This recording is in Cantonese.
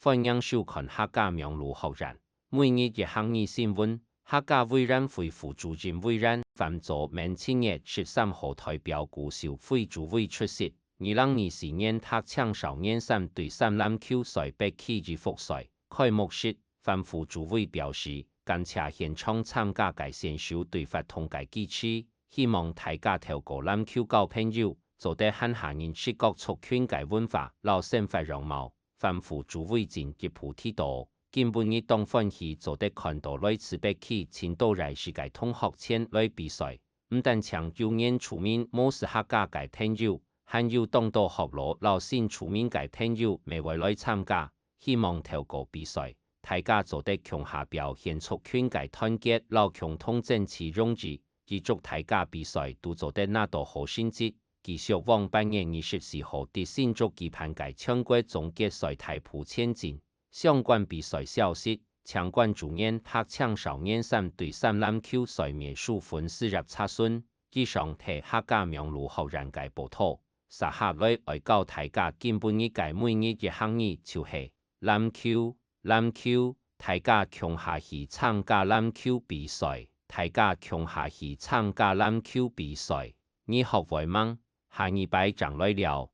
歡迎收看客家苗路學人。每日一項議新聞，客家委員會副主任委員范祖明7月13號代表顧小會主委出席。2024年客青少年3對3籃球賽北區預復賽開幕式，范副主委表示，感謝現場參加嘅選手對發同嘅支持，希望大家透過籃球交朋友，做得很下認識各族群嘅文化、老生活樣貌。范副主委進一步提到，今晡日當歡喜做得看到來自北區青島來世嘅同學前來比賽，唔但搶幼年出面冇是客家嘅朋友，還有當到學羅老先出面嘅朋友未會來參加，希望透過比賽，大家做得強下表現族群嘅團結，老共同政治容易，預祝大家比賽都做得拿到好成績。繼續往8月24號第新竹舉辦嘅全國總決賽大步前進。相關比賽消息，請關注年客青少年3對3籃球賽美術粉絲入查詢。以上係客家苗路學人嘅報道。撒下來愛教大家今晡日嘅每日一項議就係籃球，大家共下去參加籃球比賽，你學會嗎？下禮拜將來了。